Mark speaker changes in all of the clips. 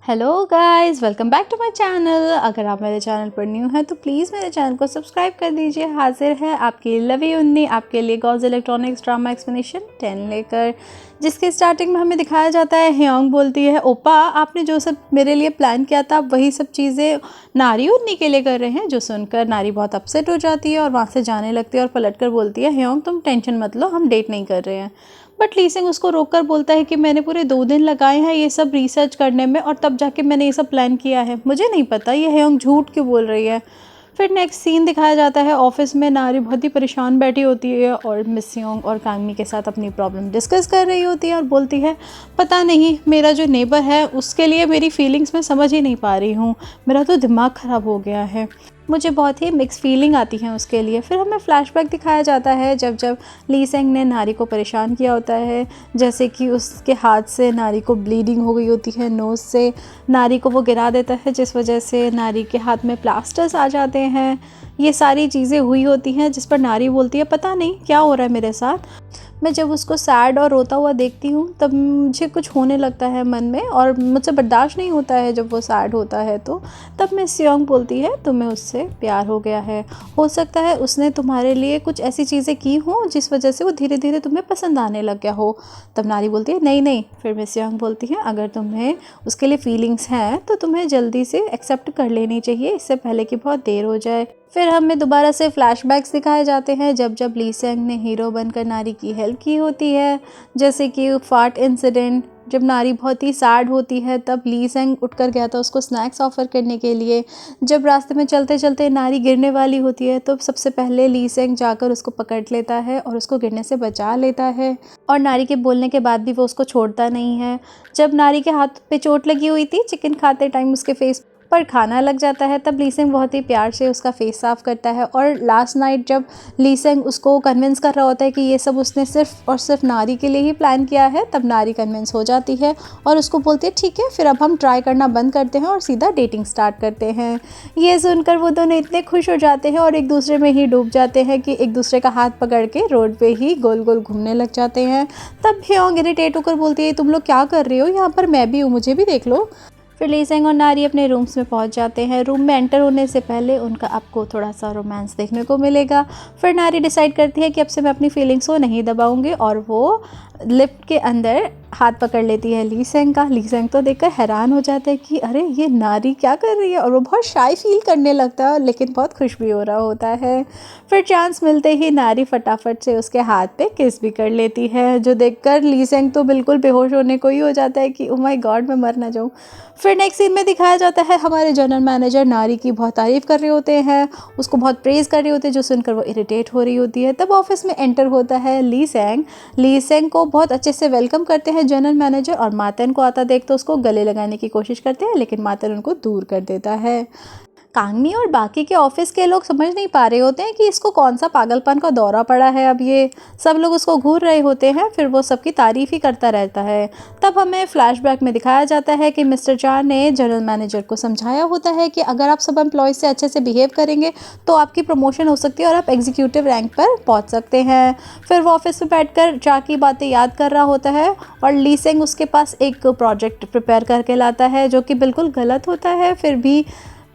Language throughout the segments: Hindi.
Speaker 1: Hello guys, welcome back to my channel. अगर आप मेरे चैनल पर न्यू हैं तो प्लीज़ मेरे चैनल को सब्सक्राइब कर दीजिए। हाजिर है आपकी लवी उन्नी आपके लिए गॉज इलेक्ट्रॉनिक्स ड्रामा एक्सप्लेनेशन 10 लेकर, जिसके स्टार्टिंग में हमें दिखाया जाता है ह्योंग बोलती है, ओपा आपने जो सब मेरे लिए प्लान किया था वही सब चीज़ें नारी उन्नी के लिए कर रहे हैं। जो सुनकर नारी बहुत अपसेट हो जाती है और वहाँ से जाने लगती है और पलट कर बोलती है, ह्योंग तुम टेंशन मत लो, हम डेट नहीं कर रहे हैं। बट ली सिंग उसको रोककर बोलता है कि मैंने पूरे 2 दिन लगाए हैं ये सब रिसर्च करने में और तब जाके मैंने ये सब प्लान किया है, मुझे नहीं पता ये ह्योंग झूठ क्यों बोल रही है। फिर नेक्स्ट सीन दिखाया जाता है ऑफिस में नारी बहुत ही परेशान बैठी होती है और मिस ह्योंग और कांगमी के साथ अपनी प्रॉब्लम डिस्कस कर रही होती है और बोलती है, पता नहीं मेरा जो नेबर है उसके लिए मेरी फीलिंग्स मैं समझ ही नहीं पा रही हूँ, मेरा तो दिमाग ख़राब हो गया है, मुझे बहुत ही मिक्स फीलिंग आती है उसके लिए। फिर हमें फ्लैशबैक दिखाया जाता है जब जब ली सेंग ने नारी को परेशान किया होता है, जैसे कि उसके हाथ से नारी को ब्लीडिंग हो गई होती है, नोज़ से नारी को वो गिरा देता है जिस वजह से नारी के हाथ में प्लास्टर्स आ जाते हैं। ये सारी चीज़ें हुई होती हैं जिस पर नारी बोलती है, पता नहीं क्या हो रहा है मेरे साथ। मैं जब उसको सैड और रोता हुआ देखती हूँ तब मुझे कुछ होने लगता है मन में और मुझसे बर्दाश्त नहीं होता है जब वो सैड होता है। तो तब मिस ह्योंग बोलती है, तुम्हें उससे प्यार हो गया है, हो सकता है उसने तुम्हारे लिए कुछ ऐसी चीज़ें की हों जिस वजह से वो धीरे धीरे तुम्हें पसंद आने लग गया हो। तब नारी बोलती है, नहीं नहीं। फिर मिस ह्योंग बोलती है, अगर तुम्हें उसके लिए फीलिंग्स हैं तो तुम्हें जल्दी से एक्सेप्ट कर लेनी चाहिए, इससे पहले कि बहुत देर हो जाए। फिर हमें दोबारा से फ्लैशबैक्स दिखाए जाते हैं जब जब ली सेंग ने हीरो बनकर नारी की हेल्प की होती है, जैसे कि फार्ट इंसिडेंट। जब नारी बहुत ही सैड होती है तब ली सेंग उठकर गया था उसको स्नैक्स ऑफ़र करने के लिए। जब रास्ते में चलते चलते नारी गिरने वाली होती है तो सबसे पहले ली सेंग जाकर उसको पकड़ लेता है और उसको गिरने से बचा लेता है और नारी के बोलने के बाद भी वो उसको छोड़ता नहीं है। जब नारी के हाथ पे चोट लगी हुई थी चिकन खाते टाइम उसके फेस पर खाना लग जाता है तब ली सेंग बहुत ही प्यार से उसका फेस साफ़ करता है। और लास्ट नाइट जब ली सेंग उसको कन्विंस कर रहा होता है कि ये सब उसने सिर्फ और सिर्फ नारी के लिए ही प्लान किया है, तब नारी कन्विंस हो जाती है और उसको बोलती है, ठीक है फिर अब हम ट्राई करना बंद करते हैं और सीधा डेटिंग स्टार्ट करते हैं। ये सुनकर वो दोनों इतने खुश हो जाते हैं और एक दूसरे में ही डूब जाते हैं कि एक दूसरे का हाथ पकड़ के रोड पे ही गोल गोल घूमने लग जाते हैं। तब ह्योंग इरिटेट होकर बोलती है, तुम लोग क्या कर रहे हो, यहाँ पर मैं भी हूँ, मुझे भी देख लो। फिर ली सेंग और नारी अपने रूम्स में पहुंच जाते हैं। रूम में एंटर होने से पहले उनका आपको थोड़ा सा रोमांस देखने को मिलेगा। फिर नारी डिसाइड करती है कि अब से मैं अपनी फीलिंग्स को नहीं दबाऊंगी और वो लिफ्ट के अंदर हाथ पकड़ लेती है ली सेंग का। ली सेंग तो देखकर हैरान हो जाता है कि अरे ये नारी क्या कर रही है, और वो बहुत शाई फील करने लगता है लेकिन बहुत खुश भी हो रहा होता है। फिर चांस मिलते ही नारी फटाफट से उसके हाथ पे किस भी कर लेती है, जो देखकर ली सेंग तो बिल्कुल बेहोश होने को ही हो जाता है कि ओ माय गॉड मैं मर ना जाऊँ। फिर नेक्स्ट सीन में दिखाया जाता है हमारे जनरल मैनेजर नारी की बहुत तारीफ़ कर रहे होते हैं, उसको बहुत प्रेज़ कर रहे होते हैं, जो सुनकर वो इरिटेट हो रही होती है। तब ऑफिस में एंटर होता है ली सेंग। ली सेंग को बहुत अच्छे से वेलकम करते हैं जनरल मैनेजर और मातन को आता देख तो उसको गले लगाने की कोशिश करते हैं लेकिन मातन उनको दूर कर देता है। कांगमी और बाकी के ऑफिस के लोग समझ नहीं पा रहे होते हैं कि इसको कौन सा पागलपन का दौरा पड़ा है। अब ये सब लोग उसको घूर रहे होते हैं, फिर वो सबकी तारीफ़ ही करता रहता है। तब हमें फ्लैशबैक में दिखाया जाता है कि मिस्टर चा ने जनरल मैनेजर को समझाया होता है कि अगर आप सब एम्प्लॉयज़ से अच्छे से बिहेव करेंगे तो आपकी प्रमोशन हो सकती है और आप एग्जीक्यूटिव रैंक पर पहुंच सकते हैं। फिर वो ऑफिस में बैठकर चा की बातें याद कर रहा होता है और ली सेंग उसके पास एक प्रोजेक्ट प्रिपेयर करके लाता है जो कि बिल्कुल गलत होता है। फिर भी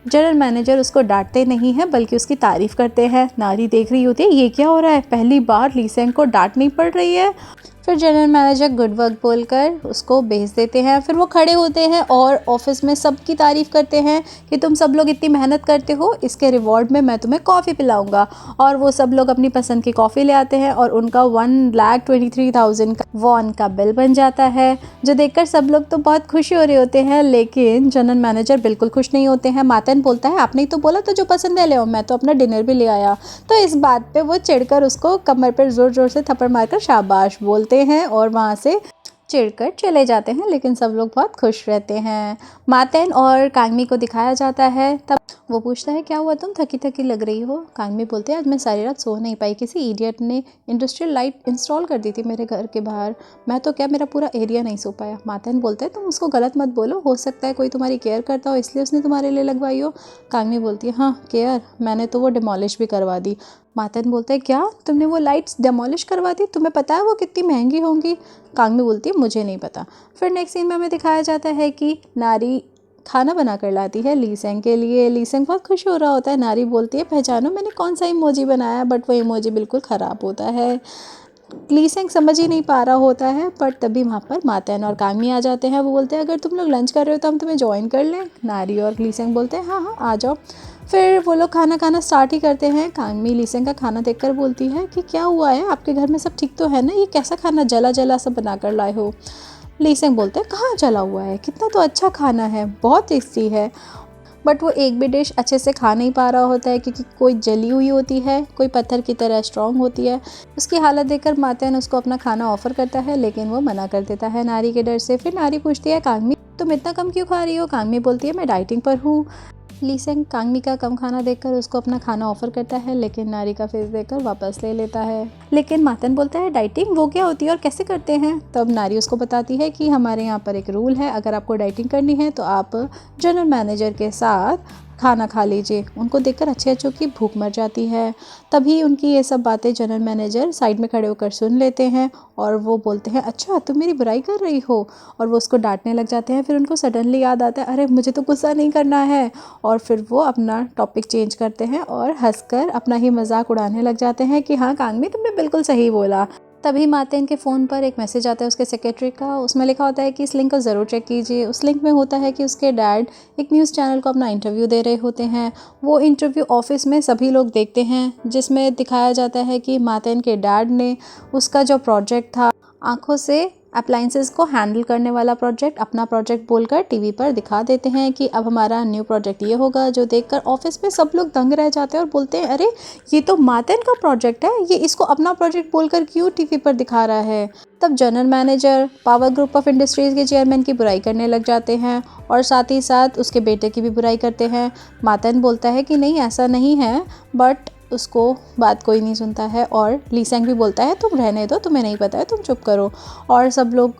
Speaker 1: जनरल मैनेजर उसको डांटते नहीं हैं बल्कि उसकी तारीफ़ करते हैं। नारी देख रही होती है ये क्या हो रहा है, पहली बार ली सेंग को डांटनी पड़ रही है। फिर जनरल मैनेजर गुड वर्क बोलकर उसको भेज देते हैं। फिर वो खड़े होते हैं और ऑफिस में सबकी तारीफ़ करते हैं कि तुम सब लोग इतनी मेहनत करते हो, इसके रिवॉर्ड में मैं तुम्हें कॉफ़ी पिलाऊंगा। और वो सब लोग अपनी पसंद की कॉफ़ी ले आते हैं और उनका 1,23,000 का वॉन का बिल बन जाता है, जो देखकर सब लोग तो बहुत खुश हो रहे होते हैं लेकिन जनरल मैनेजर बिल्कुल खुश नहीं होते हैं। मातन बोलता है, आपने ही तो बोला था जो पसंद है ले आओ, मैं तो अपना डिनर भी ले आया। तो इस बात पे वो चिढ़कर उसको कमर पर ज़ोर ज़ोर से थप्पड़ मारकर शाबाश बोलते हैं और वहाँ से चिढ़कर चले जाते हैं, लेकिन सब लोग बहुत खुश रहते हैं। मातन और कांगमी को दिखाया जाता है। तब वो पूछता है, क्या हुआ तुम थकी थकी लग रही हो। कांगमी बोलते हैं, आज मैं सारी रात सो नहीं पाई, किसी इडियट ने इंडस्ट्रियल लाइट इंस्टॉल कर दी थी मेरे घर के बाहर, मैं तो क्या मेरा पूरा एरिया नहीं सो पाया। मातन बोलते हैं, तुम उसको गलत मत बोलो, हो सकता है कोई तुम्हारी केयर करता हो इसलिए उसने तुम्हारे लिए लगवाई हो। कांगमी बोलती है, हाँ केयर, मैंने तो वो डिमोलिश भी करवा दी। मातन बोलते हैं, क्या तुमने वो लाइट्स डिमोलिश करवा दी, तुम्हें पता है वो कितनी महंगी होंगी। कांगमी बोलती है, मुझे नहीं पता। फिर नेक्स्ट सीन में हमें दिखाया जाता है कि नारी खाना बना कर लाती है लीसेंग के लिए। लीसेंग बहुत खुश हो रहा होता है। नारी बोलती है पहचानो मैंने कौन सा इमोजी बनाया, बट वो इमोजी बिल्कुल ख़राब होता है। लीसेंग समझ ही नहीं पा रहा होता है, पर तभी वहाँ पर मातेन और कांगमी आ जाते हैं। वो बोलते हैं अगर तुम लोग लंच कर रहे हो तो हम तुम्हें ज्वाइन कर लें। नारी और लीसेंग बोलते हैं हाँ हाँ आ जाओ। फिर वो लोग खाना खाना स्टार्ट ही करते हैं। कांगमी लीसेंग का खाना देखकर बोलती है कि क्या हुआ है, आपके घर में सब ठीक तो है ना, ये कैसा खाना जला जला सब बना कर लाए हो। लीसेंग बोलते हैं कहाँ जला हुआ है, कितना तो अच्छा खाना है, बहुत टेस्टी है। बट वो एक भी डिश अच्छे से खा नहीं पा रहा होता है क्योंकि कोई जली हुई होती है, कोई पत्थर की तरह स्ट्रांग होती है। उसकी हालत देखकर मातेन उसको अपना खाना ऑफर करता है, लेकिन वो मना कर देता है नारी के डर से। फिर नारी पूछती है कांगमी तुम इतना कम क्यों खा रही हो। कांगमी बोलती है मैं डाइटिंग पर हूँ। लीसेंग कांगमी का कम खाना देखकर उसको अपना खाना ऑफर करता है, लेकिन नारी का फेस देखकर वापस ले लेता है। लेकिन मातन बोलता है डाइटिंग वो क्या होती है और कैसे करते हैं। तब नारी उसको बताती है कि हमारे यहाँ पर एक रूल है, अगर आपको डाइटिंग करनी है तो आप जनरल मैनेजर के साथ खाना खा लीजिए। उनको देखकर अच्छे अच्छों की भूख मर जाती है। तभी उनकी ये सब बातें जनरल मैनेजर साइड में खड़े होकर सुन लेते हैं और वो बोलते हैं अच्छा तुम मेरी बुराई कर रही हो, और वो उसको डांटने लग जाते हैं। फिर उनको सडनली याद आता है अरे मुझे तो गुस्सा नहीं करना है, और फिर वो अपना टॉपिक चेंज करते हैं और हंसकर अपना ही मजाक उड़ाने लग जाते हैं कि हाँ कांगमी तुमने बिल्कुल सही बोला। तभी मातेन के फ़ोन पर एक मैसेज आता है उसके सेक्रेटरी का। उसमें लिखा होता है कि इस लिंक को ज़रूर चेक कीजिए। उस लिंक में होता है कि उसके डैड एक न्यूज़ चैनल को अपना इंटरव्यू दे रहे होते हैं। वो इंटरव्यू ऑफिस में सभी लोग देखते हैं, जिसमें दिखाया जाता है कि मातेन के डैड ने उसका जो प्रोजेक्ट था आँखों से अप्लाइंसेस को हैंडल करने वाला प्रोजेक्ट, अपना प्रोजेक्ट बोलकर टीवी पर दिखा देते हैं कि अब हमारा न्यू प्रोजेक्ट ये होगा, जो देखकर ऑफिस में सब लोग दंग रह जाते हैं और बोलते हैं अरे ये तो मातेन का प्रोजेक्ट है, ये इसको अपना प्रोजेक्ट बोलकर क्यों टीवी पर दिखा रहा है। तब general manager power group of industries के चेयरमैन की बुराई करने लग जाते हैं और साथ ही साथ उसके बेटे की भी बुराई करते हैं। मातेन बोलता है कि नहीं ऐसा नहीं है, बट उसको बात कोई नहीं सुनता है। और लीसेंग भी बोलता है तुम रहने दो, तुम्हें नहीं पता है, तुम चुप करो। और सब लोग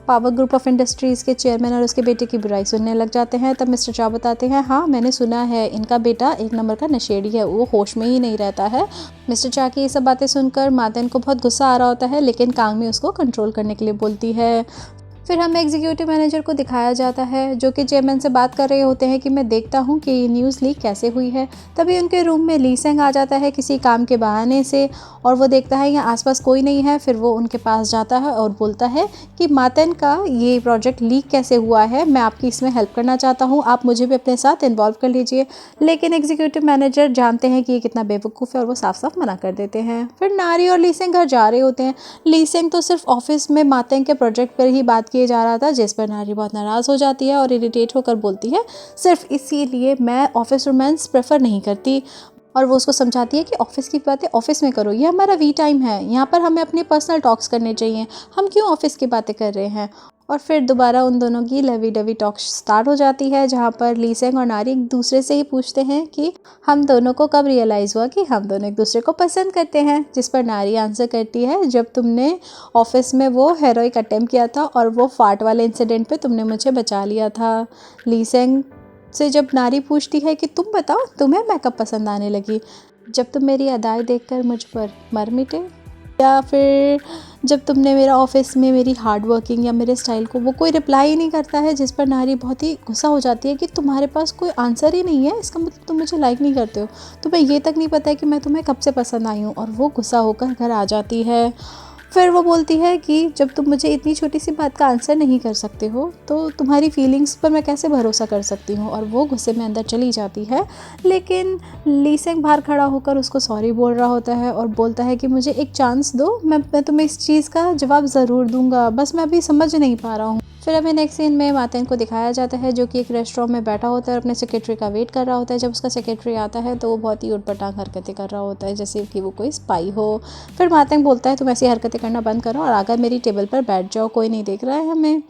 Speaker 1: पावर ग्रुप ऑफ इंडस्ट्रीज़ के चेयरमैन और उसके बेटे की बुराई सुनने लग जाते हैं। तब मिस्टर चा बताते हैं हाँ मैंने सुना है इनका बेटा एक नंबर का नशेड़ी है, वो होश में ही नहीं रहता है। मिस्टर चा की ये सब बातें सुनकर मातेन को बहुत गुस्सा आ रहा होता है, लेकिन कांगमी उसको कंट्रोल करने के लिए बोलती है। फिर हमें एग्जीक्यूटिव मैनेजर को दिखाया जाता है जो कि चेयरमैन से बात कर रहे होते हैं कि मैं देखता हूँ कि ये न्यूज़ लीक कैसे हुई है। तभी उनके रूम में लीसेंग आ जाता है किसी काम के बहाने से, और वो देखता है यहाँ आसपास कोई नहीं है। फिर वो उनके पास जाता है और बोलता है कि मातेन का ये प्रोजेक्ट लीक कैसे हुआ है, मैं आपकी इसमें हेल्प करना चाहता हूँ, आप मुझे भी अपने साथ इन्वॉल्व कर लीजिए। लेकिन एग्जीक्यूटिव मैनेजर जानते हैं कि ये कितना बेवकूफ़ है और वो साफ साफ मना कर देते हैं। फिर नारी और लीसेंग घर जा रहे होते हैं। लीसेंग तो सिर्फ ऑफिस में मातेन के प्रोजेक्ट पर ही बात किए जा रहा था, जिस पर नारी बहुत नाराज़ हो जाती है और इरिटेट होकर बोलती है सिर्फ इसीलिए मैं ऑफिस रोमांस प्रेफर नहीं करती। और वो उसको समझाती है कि ऑफिस की बातें ऑफिस में करो, ये हमारा वी टाइम है, यहाँ पर हमें अपने पर्सनल टॉक्स करने चाहिए, हम क्यों ऑफिस की बातें कर रहे हैं। और फिर दोबारा उन दोनों की लवी डवी टॉक स्टार्ट हो जाती है, जहाँ पर लीसेंग और नारी एक दूसरे से ही पूछते हैं कि हम दोनों को कब रियलाइज़ हुआ कि हम दोनों एक दूसरे को पसंद करते हैं। जिस पर नारी आंसर करती है जब तुमने ऑफिस में वो हेरोइक अटेम्प्ट किया था और वो फाट वाले इंसिडेंट पे तुमने मुझे बचा लिया था। लीसेंग से जब नारी पूछती है कि तुम बताओ तुम्हें मैं कब पसंद आने लगी, जब तुम मेरी अदाएं देखकर मुझ पर मर मिटे, या फिर जब तुमने मेरा ऑफिस में मेरी हार्ड वर्किंग या मेरे स्टाइल को। वो कोई रिप्लाई ही नहीं करता है, जिस पर नारी बहुत ही गुस्सा हो जाती है कि तुम्हारे पास कोई आंसर ही नहीं है, इसका मतलब तुम मुझे लाइक नहीं करते हो, तुम्हें ये तक नहीं पता है कि मैं तुम्हें कब से पसंद आई हूँ। और वो गुस्सा होकर घर आ जाती है। फिर वो बोलती है कि जब तुम मुझे इतनी छोटी सी बात का आंसर नहीं कर सकते हो तो तुम्हारी फीलिंग्स पर मैं कैसे भरोसा कर सकती हूँ। और वो गुस्से में अंदर चली जाती है। लेकिन लीसेंग बाहर खड़ा होकर उसको सॉरी बोल रहा होता है और बोलता है कि मुझे एक चांस दो, मैं तुम्हें इस चीज़ का जवाब ज़रूर दूंगा, बस मैं अभी समझ नहीं पा रहा हूँ। फिर हमें नेक्स्ट सीन में मातेन को दिखाया जाता है जो कि एक रेस्टोरेंट में बैठा होता है और अपने सेक्रेटरी का वेट कर रहा होता है। जब उसका सेक्रेटरी आता है तो वो बहुत ही उटपटांग हरकतें कर रहा होता है, जैसे कि वो कोई स्पाई हो। फिर मातेन बोलता है तुम ऐसी हरकतें करना बंद करो और आकर मेरी टेबल पर बैठ जाओ, कोई नहीं देख रहा है हमें।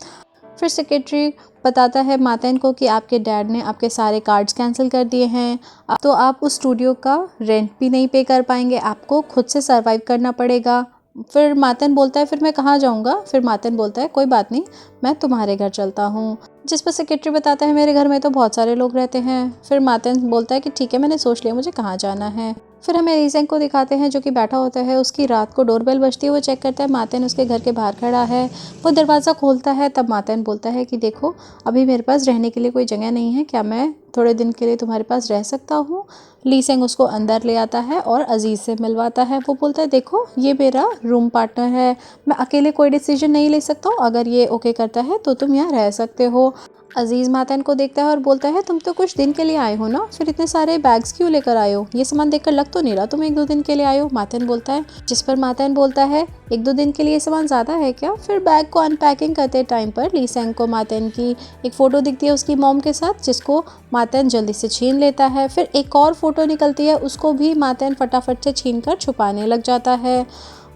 Speaker 1: फिर सेक्रेटरी बताता है मातेन को कि आपके डैड ने आपके सारे कार्ड्स कैंसिल कर दिए हैं, तो आप उस स्टूडियो का रेंट भी नहीं पे कर पाएंगे, आपको खुद से सर्वाइव करना पड़ेगा। फिर मातेन बोलता है फिर मैं कहाँ जाऊँगा। फिर मातेन बोलता है कोई बात नहीं, मैं तुम्हारे घर चलता हूँ। जिस पर सेक्रेटरी बताता है मेरे घर में तो बहुत सारे लोग रहते हैं। फिर मातेन बोलता है कि ठीक है मैंने सोच लिया मुझे कहाँ जाना है। फिर हमें लीसेंग को दिखाते हैं जो कि बैठा होता है, उसकी रात को डोरबेल बजती है, वो चेक करता है मातेन उसके घर के बाहर खड़ा है। वो दरवाज़ा खोलता है, तब मातेन बोलता है कि देखो अभी मेरे पास रहने के लिए कोई जगह नहीं है, क्या मैं थोड़े दिन के लिए तुम्हारे पास रह सकता हूँ। लीसेंग उसको अंदर ले आता है और अजीज़ से मिलवाता है। वो बोलता है देखो ये मेरा रूम पार्टनर है, मैं अकेले कोई डिसीजन नहीं ले सकता हूँ, अगर ये ओके करता है तो तुम यहाँ रह सकते हो। अजीज़ मातन को देखता है और बोलता है तुम तो कुछ दिन के लिए आए हो ना, फिर इतने सारे बैग्स क्यों लेकर आए हो, ये सामान देखकर लग तो नहीं रहा तुम 1-2 दिन के लिए आए हो। मातन बोलता है, जिस पर मातन बोलता है 1-2 दिन के लिए सामान ज़्यादा है क्या। फिर बैग को अनपैकिंग करते टाइम पर लीसेंग को मातन की एक फ़ोटो दिखती है उसकी मॉम के साथ, जिसको मातन जल्दी से छीन लेता है। फिर एक और फ़ोटो निकलती है, उसको भी मातन फटाफट से छीन कर छुपाने लग जाता है।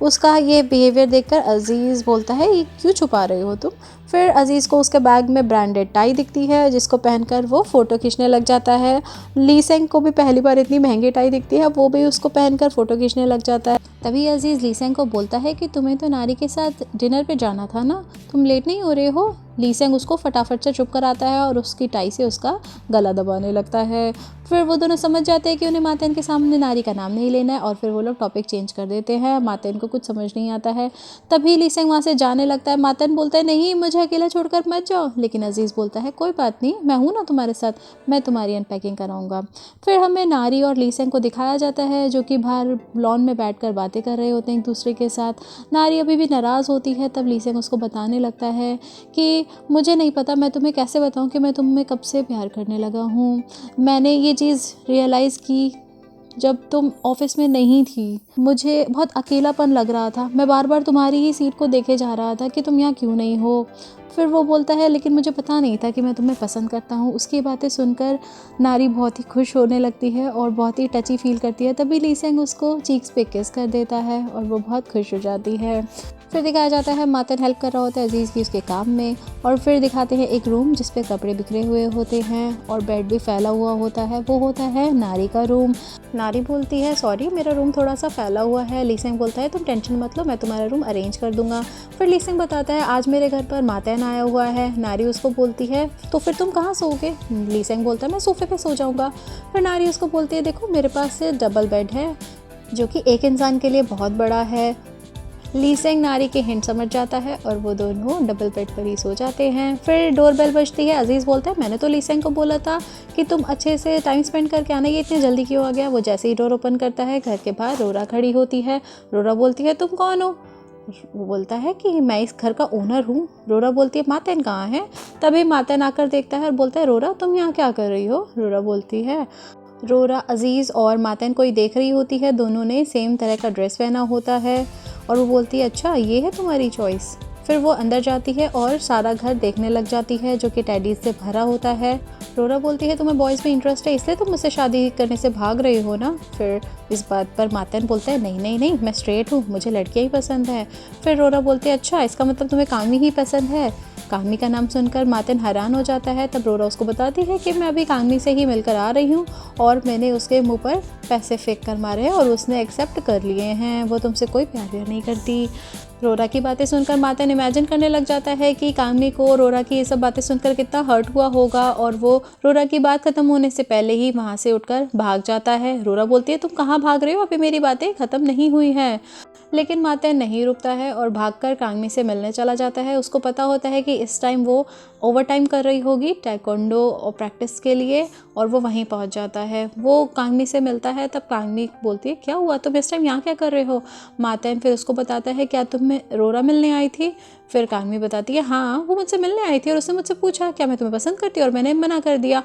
Speaker 1: उसका ये बिहेवियर देखकर अजीज़ बोलता है ये क्यों छुपा रहे हो तुम। फिर अजीज़ को उसके बैग में ब्रांडेड टाई दिखती है, जिसको पहनकर वो फ़ोटो खींचने लग जाता है। लीसेंग को भी पहली बार इतनी महंगी टाई दिखती है, वो भी उसको पहनकर फ़ोटो खींचने लग जाता है। तभी अजीज़ लीसेंग को बोलता है कि तुम्हें तो नारी के साथ डिनर पे जाना था ना, तुम लेट नहीं हो रहे हो। लीसेंग उसको फटाफट से चुप कराता है और उसकी टाई से उसका गला दबाने लगता है। फिर वो दोनों समझ जाते हैं कि उन्हें मातेन के सामने नारी का नाम नहीं लेना है, और फिर वो लोग टॉपिक चेंज कर देते हैं। मातेन को कुछ समझ नहीं आता है, तभी लीसेंग वहाँ से जाने लगता है। मातेन बोलता है नहीं मुझे अकेला छोड़कर मत जाओ, लेकिन अजीज़ बोलता है कोई बात नहीं, मैं हूँ ना तुम्हारे साथ, मैं तुम्हारी अनपैकिंग कराऊंगा। फिर हमें नारी और लीसेंग को दिखाया जाता है जो कि बाहर लॉन में बैठकर बातें कर रहे होते हैं एक दूसरे के साथ। नारी अभी भी नाराज़ होती है, तब लीसेंग उसको बताने लगता है कि मुझे नहीं पता मैं तुम्हें कैसे बताऊं कि मैं तुम्हें कब से प्यार करने लगा हूँ। मैंने ये चीज़ रियलाइज़ की जब तुम ऑफिस में नहीं थी, मुझे बहुत अकेलापन लग रहा था, मैं बार बार तुम्हारी ही सीट को देखे जा रहा था कि तुम यहाँ क्यों नहीं हो। फिर वो बोलता है लेकिन मुझे पता नहीं था कि मैं तुम्हें पसंद करता हूँ। उसकी बातें सुनकर नारी बहुत ही खुश होने लगती है और बहुत ही टची फील करती है। तभी लीसेंग उसको चीक्स पे किस कर देता है और वो बहुत खुश हो जाती है। फिर दिखाया जाता है मातन हेल्प कर रहा होता है अजीज़ की उसके काम में, और फिर दिखाते हैं एक रूम जिस पे कपड़े बिखरे हुए होते हैं और बेड भी फैला हुआ होता है, वो होता है नारी का रूम। नारी बोलती है सॉरी मेरा रूम थोड़ा सा फैला हुआ है। लीसेंग बोलता है तुम टेंशन मत लो, मैं तुम्हारा रूम अरेंज कर दूंगा। फिर लीसेंग बताता है आज मेरे घर पर मातन आया हुआ है। नारी उसको बोलती है तो फिर तुम कहाँ सोओगे। लीसेंग बोलता है मैं सोफे पे सो जाऊँगा। फिर नारी उसको बोलती है देखो मेरे पास से डबल बेड है जो कि एक इंसान के लिए बहुत बड़ा है। लीसेंग नारी के हिंट समझ जाता है और वो दोनों डबल बेड पर ही सो जाते हैं। फिर डोरबेल बजती है। अजीज़ बोलता है मैंने तो लीसेंग को बोला था कि तुम अच्छे से टाइम स्पेंड करके आना, ये इतनी जल्दी क्यों आ गया। वो जैसे ही डोर ओपन करता है घर के बाहर रोरा खड़ी होती है। रोरा बोलती है तुम कौन हो। वो बोलता है कि मैं इस घर का ओनर हूँ। रोरा बोलती है मातन कहाँ है। तभी मातन आकर देखता है और बोलता है रोरा तुम यहाँ क्या कर रही हो। रोरा बोलती है रोरा अजीज़ और मातन कोई देख रही होती है, दोनों ने सेम तरह का ड्रेस पहना होता है, और वो बोलती है अच्छा ये है तुम्हारी चॉइस। फिर वो अंदर जाती है और सारा घर देखने लग जाती है जो कि टेडीज से भरा होता है। रोरा बोलती है तुम्हें बॉयज़ में इंटरेस्ट है इसलिए तुम मुझसे शादी करने से भाग रही हो ना। फिर इस बात पर मातन बोलता है नहीं नहीं नहीं मैं स्ट्रेट हूँ, मुझे लड़कियाँ ही पसंद है। फिर रोरा बोलती है अच्छा इसका मतलब तुम्हें कामी ही पसंद है। कामी का नाम सुनकर मातन हैरान हो जाता है। तब रोरा उसको बताती है कि मैं अभी कामी से ही मिलकर आ रही हूँ और मैंने उसके मुंह पर पैसे फेंक कर मारे हैं और उसने एक्सेप्ट कर लिए हैं, वो तुमसे कोई प्यार नहीं करती। रोरा की बातें सुनकर मातन इमेजिन करने लग जाता है कि कामी को रोरा की ये सब बातें सुनकर कितना हर्ट हुआ होगा, और वो रोरा की बात ख़त्म होने से पहले ही वहाँ से उठकर भाग जाता है। रोरा बोलती है तुम कहाँ भाग रहे हो, अभी मेरी बातें ख़त्म नहीं हुई हैं। लेकिन मातन नहीं रुकता है और भागकर कांगमी से मिलने चला जाता है। उसको पता होता है कि इस टाइम वो ओवर टाइम कर रही होगी टाइकोंडो और प्रैक्टिस के लिए, और वो वहीं पहुंच जाता है। वो कांगमी से मिलता है। तब कांगमी बोलती है क्या हुआ, तुम इस टाइम यहाँ क्या कर रहे हो। मातन फिर उसको बताता है क्या तुम रोरा मिलने आई थी। फिर कांगमी बताती है हाँ वो मुझसे मिलने आई थी और उसने मुझसे पूछा क्या मैं तुम्हें पसंद करती हूँ, और मैंने मना कर दिया।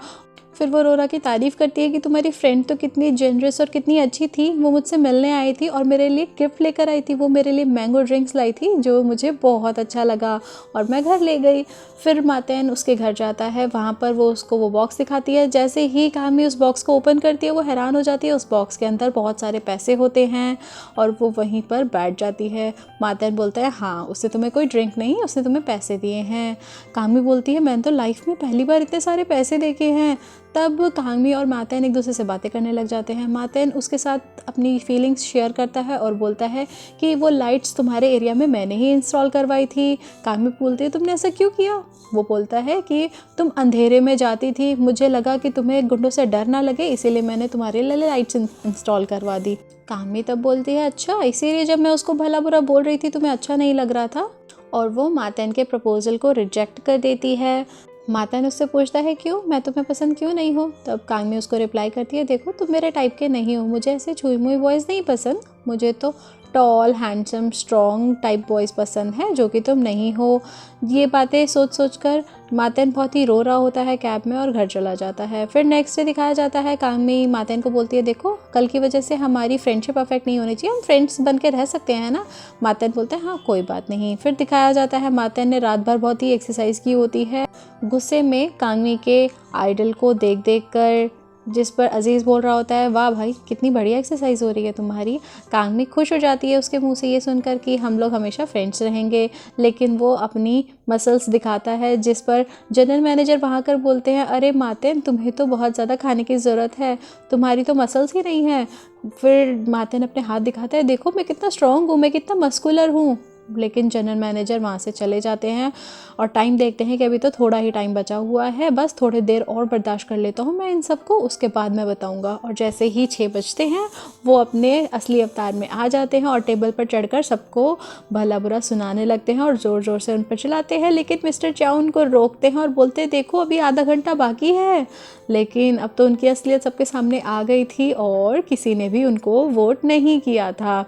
Speaker 1: फिर वो रोरा की तारीफ़ करती है कि तुम्हारी फ्रेंड तो कितनी जेनरस और कितनी अच्छी थी, वो मुझसे मिलने आई थी और मेरे लिए गिफ्ट लेकर आई थी, वो मेरे लिए मैंगो ड्रिंक्स लाई थी जो मुझे बहुत अच्छा लगा और मैं घर ले गई। फिर मातन उसके घर जाता है, वहाँ पर वो उसको वो बॉक्स दिखाती है। जैसे ही कामी उस बॉक्स को ओपन करती है वो हैरान हो जाती है, उस बॉक्स के अंदर बहुत सारे पैसे होते हैं और वो वहीं पर बैठ जाती है। मातन बोलता है हाँ उसने तुम्हें कोई ड्रिंक नहीं, उसने तुम्हें पैसे दिए हैं। कामी बोलती है मैंने तो लाइफ में पहली बार इतने सारे पैसे देखे हैं। तब कांगमी और मातेन एक दूसरे से बातें करने लग जाते हैं। मातेन उसके साथ अपनी फीलिंग्स शेयर करता है और बोलता है कि वो लाइट्स तुम्हारे एरिया में मैंने ही इंस्टॉल करवाई थी। कांगमी बोलती है तुमने ऐसा क्यों किया? वो बोलता है कि तुम अंधेरे में जाती थी, मुझे लगा कि तुम्हें गुंडों से डर ना लगे, इसीलिए मैंने तुम्हारे लिए लाइट्स इंस्टॉल करवा दी। कांगमी तब बोलती है अच्छा, इसीलिए जब मैं उसको भला बुरा बोल रही थी तुम्हें अच्छा नहीं लग रहा था। और वो मातेन के प्रपोजल को रिजेक्ट कर देती है। मातेन उससे पूछता है क्यों, मैं तुम्हें पसंद क्यों नहीं हो? तब कांगमी उसको रिप्लाई करती है देखो तुम मेरे टाइप के नहीं हो, मुझे ऐसे छुई मुई बॉयज़ नहीं पसंद, मुझे तो toll handsome strong type boys पसंद है जो कि तुम नहीं हो। ये बातें सोच सोच कर मातेन बहुत ही रो रहा होता है कैब में और घर चला जाता है। फिर नेक्स्ट डे दिखाया जाता है कांगमी मातेन को बोलती है देखो कल की वजह से हमारी फ्रेंडशिप अफेक्ट नहीं होनी चाहिए, हम फ्रेंड्स बन के रह सकते हैं ना। मातेन बोलते हैं हाँ कोई बात नहीं। फिर दिखाया जाता है मातेन ने रात भर बहुत ही एक्सरसाइज की होती है, गुस्से में कांगमी के आइडल को देख देख कर, जिस पर अजीज़ बोल रहा होता है वाह भाई कितनी बढ़िया एक्सरसाइज हो रही है तुम्हारी। कांगमी खुश हो जाती है उसके मुंह से ये सुनकर कि हम लोग हमेशा फ्रेंड्स रहेंगे, लेकिन वो अपनी मसल्स दिखाता है, जिस पर जनरल मैनेजर वहाँ कर बोलते हैं अरे मातेन तुम्हें तो बहुत ज़्यादा खाने की ज़रूरत है, तुम्हारी तो मसल्स ही नहीं है। फिर मातेन अपने हाथ दिखाता है देखो मैं कितना स्ट्रॉन्ग हूँ, मैं कितना मस्कुलर हूँ। लेकिन जनरल मैनेजर वहाँ से चले जाते हैं और टाइम देखते हैं कि अभी तो थोड़ा ही टाइम बचा हुआ है, बस थोड़ी देर और बर्दाश्त कर लेता हूँ मैं इन सबको, उसके बाद मैं बताऊँगा। और जैसे ही 6 बजते हैं वो अपने असली अवतार में आ जाते हैं और टेबल पर चढ़कर सबको भला बुरा सुनाने लगते हैं और ज़ोर ज़ोर से उन पर चिल्लाते हैं। लेकिन मिस्टर चाउ उनको रोकते हैं और बोलते हैं देखो अभी आधा घंटा बाकी है। लेकिन अब तो उनकी असलियत सबके सामने आ गई थी और किसी ने भी उनको वोट नहीं किया था।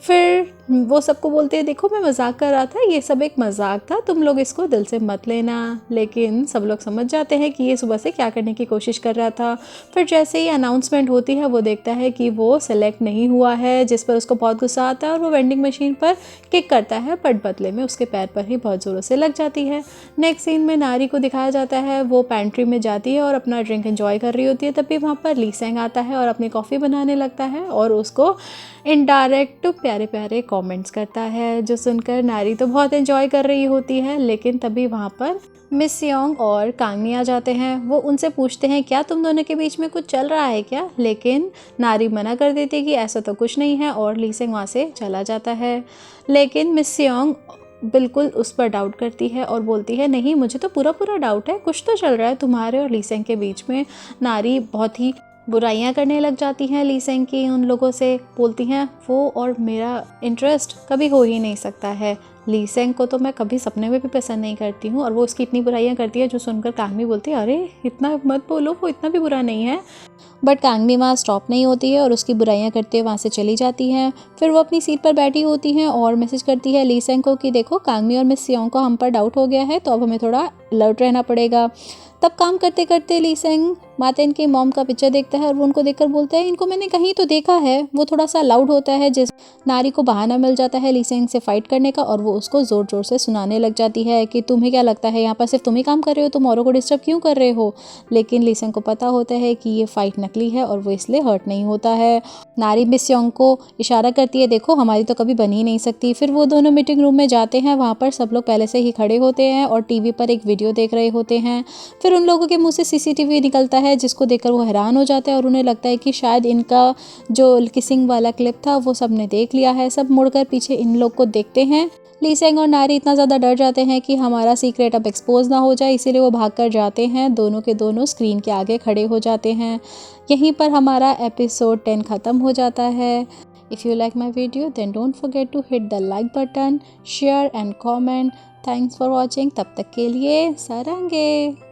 Speaker 1: फिर वो सबको बोलते हैं देखो मैं मजाक कर रहा था, ये सब एक मजाक था, तुम लोग इसको दिल से मत लेना। लेकिन सब लोग समझ जाते हैं कि ये सुबह से क्या करने की कोशिश कर रहा था। फिर जैसे ही अनाउंसमेंट होती है वो देखता है कि वो सेलेक्ट नहीं हुआ है, जिस पर उसको बहुत गुस्सा आता है और वो वेंडिंग मशीन पर किक करता है, बट बदले में उसके पैर पर ही बहुत ज़ोरों से लग जाती है। नेक्स्ट सीन में नारी को दिखाया जाता है, वो पैंट्री में जाती है और अपना ड्रिंक एंजॉय कर रही होती है। तभी वहाँ पर ली सेंग आता है और अपनी कॉफ़ी बनाने लगता है और उसको इनडायरेक्ट प्यारे प्यारे कमेंट्स करता है, जो सुनकर नारी तो बहुत एंजॉय कर रही होती है। लेकिन तभी वहाँ पर मिस योंग और कांगमी आ जाते हैं। वो उनसे पूछते हैं क्या तुम दोनों के बीच में कुछ चल रहा है क्या? लेकिन नारी मना कर देती है कि ऐसा तो कुछ नहीं है और ली सेंग वहाँ से चला जाता है। लेकिन मिस योंग बिल्कुल उस पर डाउट करती है और बोलती है नहीं मुझे तो पूरा डाउट है, कुछ तो चल रहा है तुम्हारे और ली सेंग के बीच में। नारी बहुत ही बुराइयां करने लग जाती हैं ली सेंग की, उन लोगों से बोलती हैं वो और मेरा इंटरेस्ट कभी हो ही नहीं सकता है, ली सेंग को तो मैं कभी सपने में भी पसंद नहीं करती हूँ। और वो उसकी इतनी बुराइयां करती है जो सुनकर कांगमी बोलती है अरे इतना मत बोलो, वो इतना भी बुरा नहीं है। बट कांगमी वहाँ स्टॉप नहीं होती है और उसकी बुराइयां करते हुए वहाँ से चली जाती हैं। फिर वो अपनी सीट पर बैठी होती हैं और मैसेज करती है ली सेंग को कि देखो कांगमी और मिस योंग को हम पर डाउट हो गया है, तो अब हमें थोड़ा अलर्ट रहना पड़ेगा। तब काम करते करते ली सेंग मातेन के मॉम का पिक्चर देखता है और वो उनको देखकर बोलता है इनको मैंने कहीं तो देखा है। वो थोड़ा सा लाउड होता है, जिस नारी को बहाना मिल जाता है ली सेंग से फाइट करने का और वो उसको ज़ोर ज़ोर से सुनाने लग जाती है कि तुम्हें क्या लगता है यहाँ पर सिर्फ तुम ही काम कर रहे हो, तुम औरों को डिस्टर्ब क्यों कर रहे हो। लेकिन ली सेंग को पता होता है कि ये फाइट नकली है और वो इसलिए हर्ट नहीं होता है। नारी मिस योंग को इशारा करती है देखो हमारी तो कभी बन ही नहीं सकती। फिर वो दोनों मीटिंग रूम में जाते हैं, वहाँ पर सब लोग पहले से ही खड़े होते हैं और टीवी पर एक वीडियो देख रहे होते हैं। फिर उन लोगों के मुंह से सीसीटीवी निकलता है, जिसको देखकर वो हैरान हो जाता है और उन्हें लगता है कि शायद इनका जो किसिंग वाला क्लिप था वो सब ने देख लिया है। सब मुड़कर पीछे इन लोग को देखते हैं। ली सेंग और नारी इतना ज़्यादा डर जाते हैं कि हमारा सीक्रेट अब एक्सपोज ना हो जाए, इसीलिए वो भागकर जाते हैं। दोनों के दोनों स्क्रीन के आगे खड़े हो जाते हैं। यहीं पर हमारा एपिसोड 10 ख़त्म हो जाता है। If you like my video then don't forget to hit the like button, share and comment. Thanks for watching. तब तक के लिए सारंगे।